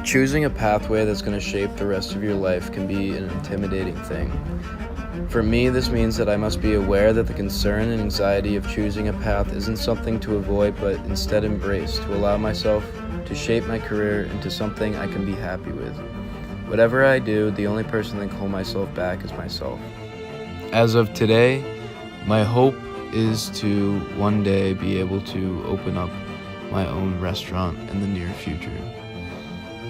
Choosing a pathway that's going to shape the rest of your life can be an intimidating thing. For me, this means that I must be aware that the concern and anxiety of choosing a path isn't something to avoid, but instead embrace, to allow myself to shape my career into something I can be happy with. Whatever I do, the only person that can hold myself back is myself. As of today, my hope is to one day be able to open up my own restaurant in the near future.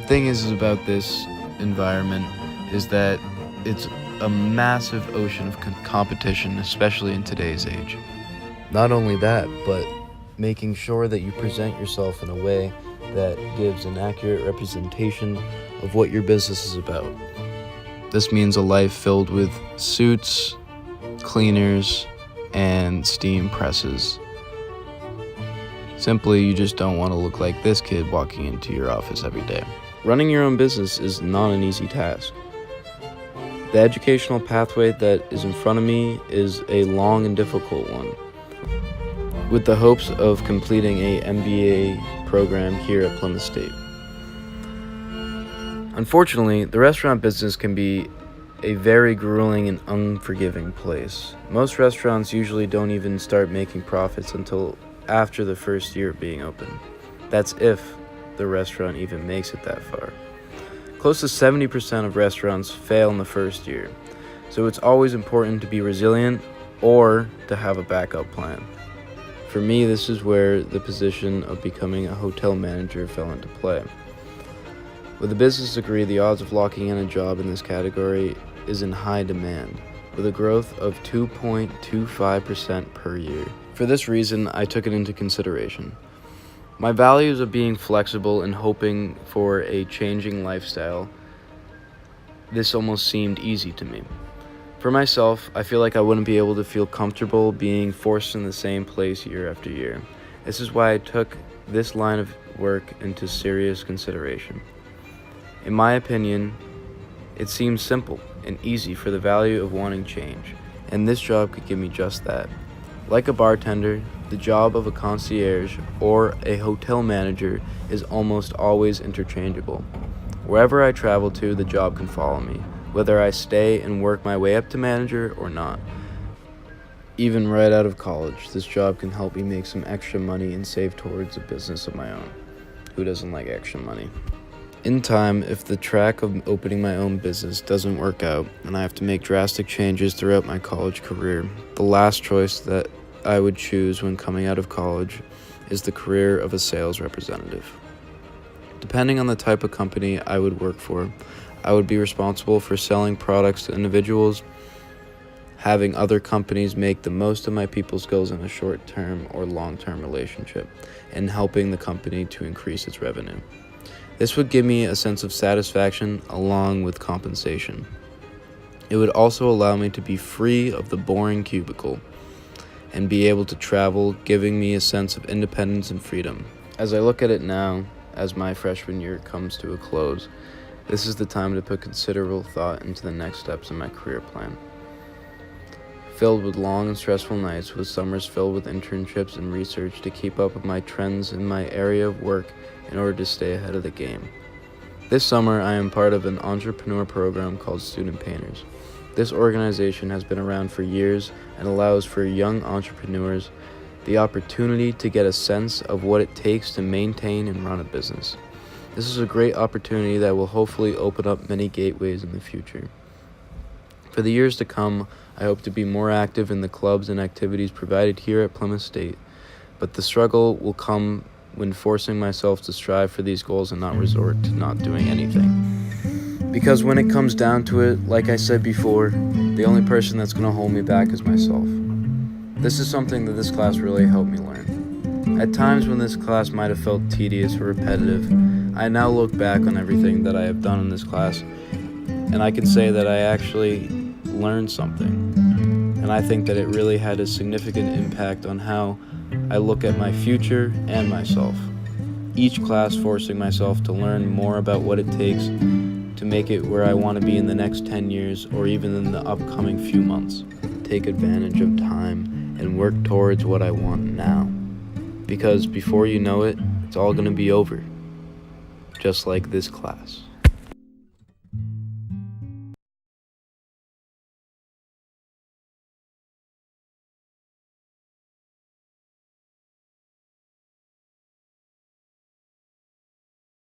The thing is about this environment is that it's a massive ocean of competition, especially in today's age. Not only that, but making sure that you present yourself in a way that gives an accurate representation of what your business is about. This means a life filled with suits, cleaners, and steam presses. Simply, you just don't want to look like this kid walking into your office every day. Running your own business is not an easy task. The educational pathway that is in front of me is a long and difficult one, with the hopes of completing a MBA program here at Plymouth State. Unfortunately, the restaurant business can be a very grueling and unforgiving place. Most restaurants usually don't even start making profits until after the first year of being open. That's if the restaurant even makes it that far. Close to 70% of restaurants fail in the first year, so it's always important to be resilient or to have a backup plan. For me, this is where the position of becoming a hotel manager fell into play. With a business degree, the odds of locking in a job in this category is in high demand, with a growth of 2.25% per year. For this reason, I took it into consideration. My values of being flexible and hoping for a changing lifestyle, this almost seemed easy to me. For myself, I feel like I wouldn't be able to feel comfortable being forced in the same place year after year. This is why I took this line of work into serious consideration. In my opinion, it seems simple and easy for the value of wanting change, and this job could give me just that. Like a bartender, the job of a concierge or a hotel manager is almost always interchangeable. Wherever I travel to, the job can follow me, whether I stay and work my way up to manager or not. Even right out of college, this job can help me make some extra money and save towards a business of my own. Who doesn't like extra money? In time, if the track of opening my own business doesn't work out and I have to make drastic changes throughout my college career, the last choice that I would choose when coming out of college is the career of a sales representative. Depending on the type of company I would work for, I would be responsible for selling products to individuals, having other companies make the most of my people skills in a short-term or long-term relationship, and helping the company to increase its revenue. This would give me a sense of satisfaction along with compensation. It would also allow me to be free of the boring cubicle and be able to travel, giving me a sense of independence and freedom. As I look at it now, as my freshman year comes to a close, this is the time to put considerable thought into the next steps in my career plan. Filled with long and stressful nights, with summers filled with internships and research to keep up with my trends in my area of work in order to stay ahead of the game. This summer, I am part of an entrepreneur program called Student Painters. This organization has been around for years and allows for young entrepreneurs the opportunity to get a sense of what it takes to maintain and run a business. This is a great opportunity that will hopefully open up many gateways in the future. For the years to come, I hope to be more active in the clubs and activities provided here at Plymouth State, but the struggle will come when forcing myself to strive for these goals and not resort to not doing anything. Because when it comes down to it, like I said before, the only person that's going to hold me back is myself. This is something that this class really helped me learn. At times when this class might have felt tedious or repetitive, I now look back on everything that I have done in this class, and I can say that I actually learned something. And I think that it really had a significant impact on how I look at my future and myself. Each class forcing myself to learn more about what it takes to make it where I want to be in the next 10 years or even in the upcoming few months. Take advantage of time and work towards what I want now. Because before you know it, it's all going to be over. just like this class.